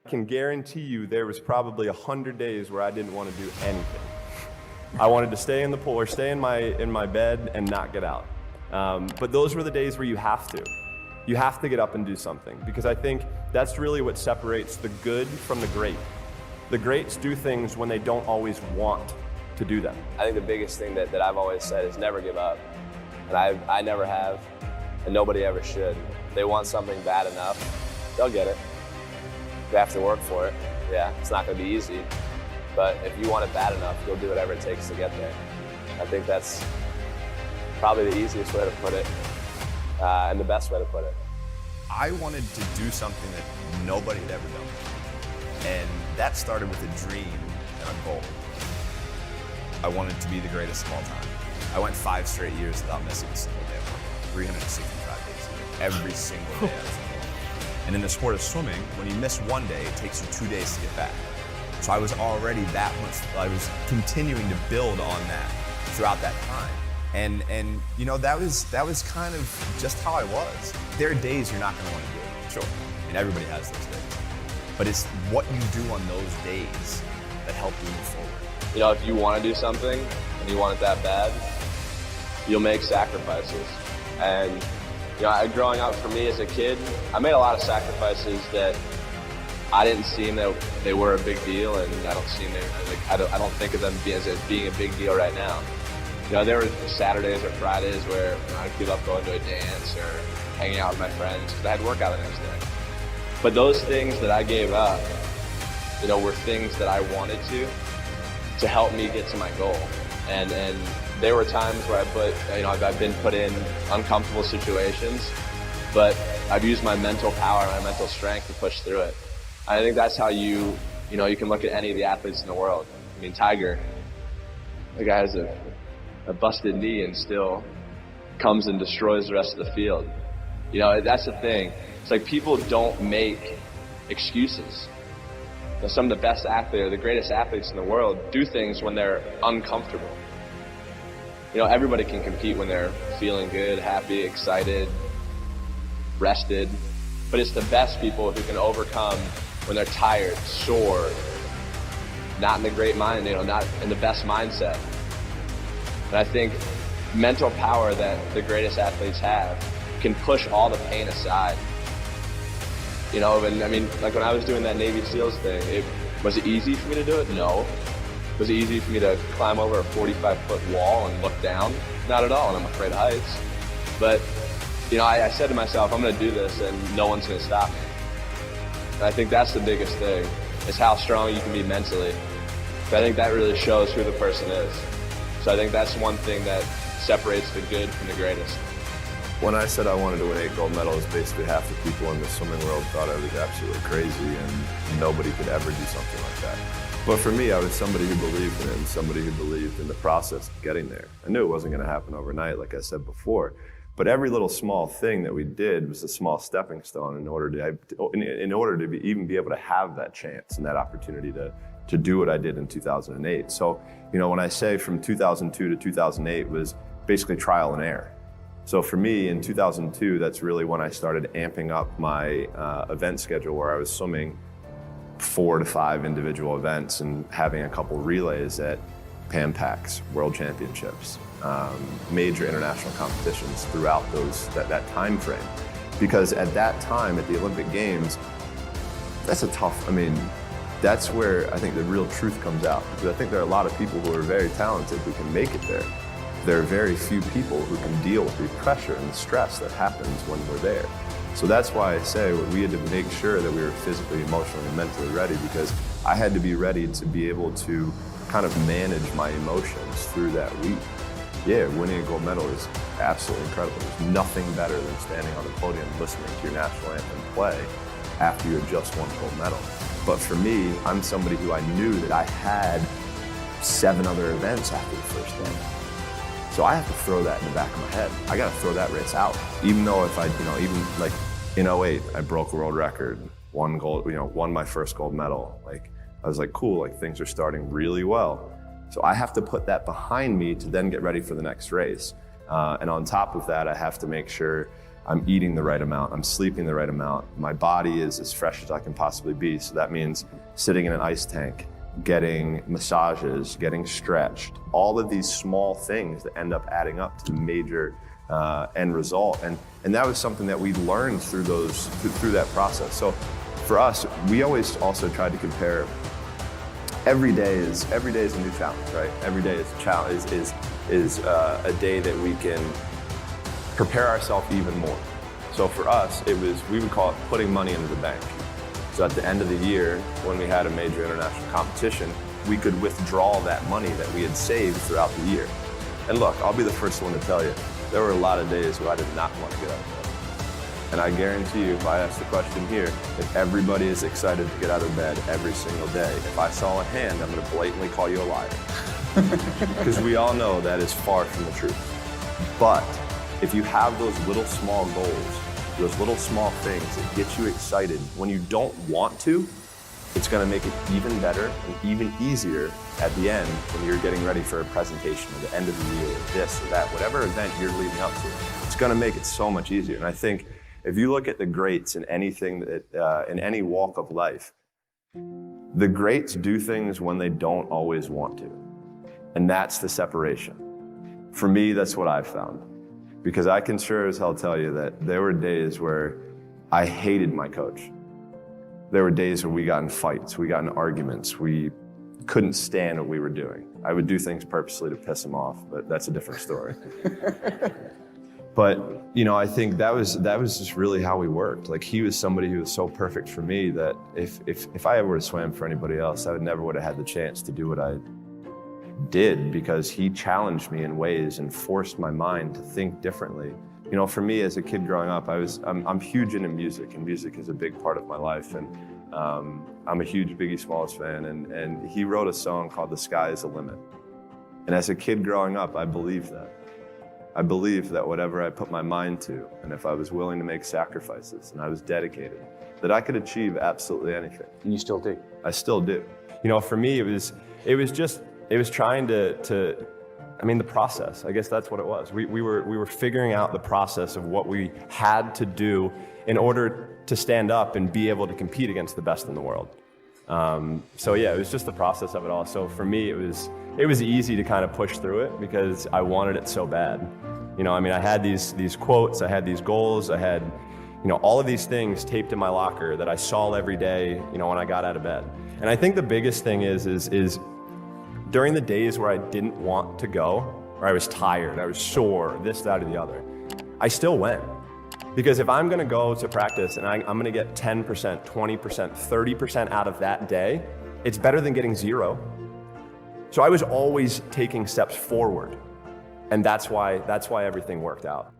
I can guarantee you there was probably 100 days where I didn't want to do anything. I wanted to stay in the pool or stay in my bed and not get out. But those were the days where you have to. You have to get up and do something, because I think that's really what separates the good from the great. The greats do things when they don't always want to do them. I think the biggest thing that I've always said is never give up. And I never have, and nobody ever should. If they want something bad enough, they'll get it. They have to work for it. Yeah, it's not gonna be easy, but if you want it bad enough, you'll do whatever it takes to get there. I think that's probably the easiest way to put it, and the best way to put it. I wanted to do something that nobody had ever done. And that started with a dream and a goal. I wanted to be the greatest of all time. I went 5 straight years without missing a single day of work, 365 days a year, every single day I was in work. And in the sport of swimming, when you miss one day, it takes you 2 days to get back. So I was already that much, I was continuing to build on that throughout that time. And you know, that was kind of just how I was. There are days you're not gonna wanna do it, sure. And everybody has those days. But it's what you do on those days that help you move forward. You know, if you wanna do something and you want it that bad, you'll make sacrifices. And you know, growing up for me as a kid, I made a lot of sacrifices that I didn't seem that they were a big deal, and I don't think of them as being a big deal right now. You know, there were Saturdays or Fridays where I'd give up going to a dance or hanging out with my friends because I had workout the next day. But those things that I gave up, you know, were things that I wanted to help me get to my goal. And there were times where I've been put in uncomfortable situations, but I've used my mental power, my mental strength to push through it. I think that's how you can look at any of the athletes in the world. I mean, Tiger, the guy has a busted knee and still comes and destroys the rest of the field. You know, that's the thing. It's like people don't make excuses. You know, some of the best athletes, or the greatest athletes in the world, do things when they're uncomfortable. You know, everybody can compete when they're feeling good, happy, excited, rested. But it's the best people who can overcome when they're tired, sore, not in the great mind, not in the best mindset. And I think mental power that the greatest athletes have can push all the pain aside. You know, and I mean, like when I was doing that Navy SEALs thing, was it easy for me to do it? No. Was it easy for me to climb over a 45-foot wall and look down? Not at all, and I'm afraid of heights. But, you know, I said to myself, I'm gonna do this and no one's gonna stop me. And I think that's the biggest thing, is how strong you can be mentally. I think that really shows who the person is. So I think that's one thing that separates the good from the greatest. When I said I wanted to win 8 gold medals, basically half the people in the swimming world thought I was absolutely crazy and nobody could ever do something like that. But for me, I was somebody who believed in it and somebody who believed in the process of getting there. I knew it wasn't gonna happen overnight, like I said before, but every little small thing that we did was a small stepping stone in order to even be able to have that chance and that opportunity to do what I did in 2008. So, you know, when I say from 2002 to 2008 was basically trial and error. So for me in 2002, that's really when I started amping up my event schedule, where I was swimming 4 to 5 individual events and having a couple relays at Pan Pacs, World Championships, major international competitions throughout that time frame. Because at that time, at the Olympic Games, that's where I think the real truth comes out. Because I think there are a lot of people who are very talented who can make it there. There are very few people who can deal with the pressure and the stress that happens when we're there. So that's why I say we had to make sure that we were physically, emotionally, and mentally ready, because I had to be ready to be able to kind of manage my emotions through that week. Yeah, winning a gold medal is absolutely incredible. There's nothing better than standing on the podium listening to your national anthem play after you had just won a gold medal. But for me, I'm somebody who I knew that I had 7 other events after the first day. So I have to throw that in the back of my head. I gotta throw that race out. Even though if even like in 08, I broke a world record, won my first gold medal. Like, I was like, cool, like things are starting really well. So I have to put that behind me to then get ready for the next race. And on top of that, I have to make sure I'm eating the right amount, I'm sleeping the right amount, my body is as fresh as I can possibly be. So that means sitting in an ice tank, getting massages, getting stretched, all of these small things that end up adding up to the major end result. And that was something that we learned through that process. So for us, we always also tried to compare. Every day is a new challenge, right? Every day is a challenge, is a day that we can prepare ourselves even more. So for us, we would call it putting money into the bank. So at the end of the year, when we had a major international competition, we could withdraw that money that we had saved throughout the year. And look, I'll be the first one to tell you, there were a lot of days where I did not want to get out of bed. And I guarantee you, if I ask the question here, if everybody is excited to get out of bed every single day, if I saw a hand, I'm going to blatantly call you a liar. Because we all know that is far from the truth. But if you have those little small goals, those little small things that get you excited when you don't want to, it's going to make it even better and even easier at the end when you're getting ready for a presentation at the end of the year, this or that, whatever event you're leading up to. It's going to make it so much easier. And I think if you look at the greats in anything that, in any walk of life, the greats do things when they don't always want to. And that's the separation. For me, that's what I've found. Because I can sure as hell tell you that there were days where I hated my coach. There were days where we got in fights, we got in arguments, we couldn't stand what we were doing. I would do things purposely to piss him off, but that's a different story. But, I think that was just really how we worked. Like, he was somebody who was so perfect for me that if I ever would have swam for anybody else, I never would have had the chance to do what I did, because he challenged me in ways and forced my mind to think differently. For me as a kid growing up, I'm huge into music, and music is a big part of my life. And I'm a huge Biggie Smalls fan, and he wrote a song called "The Sky Is the Limit." And as a kid growing up, I believed that. I believed that whatever I put my mind to, and if I was willing to make sacrifices and I was dedicated, that I could achieve absolutely anything. And you still do? I still do. For me, it was trying to the process. I guess that's what it was. We were figuring out the process of what we had to do in order to stand up and be able to compete against the best in the world. So yeah, it was just the process of it all. So for me, it was easy to kind of push through it because I wanted it so bad. I had these quotes, I had these goals, I had, all of these things taped in my locker that I saw every day, when I got out of bed. And I think the biggest thing is during the days where I didn't want to go, or I was tired, I was sore, this, that, or the other, I still went. Because if I'm gonna go to practice and I'm gonna get 10%, 20%, 30% out of that day, it's better than getting 0. So I was always taking steps forward. And that's why everything worked out.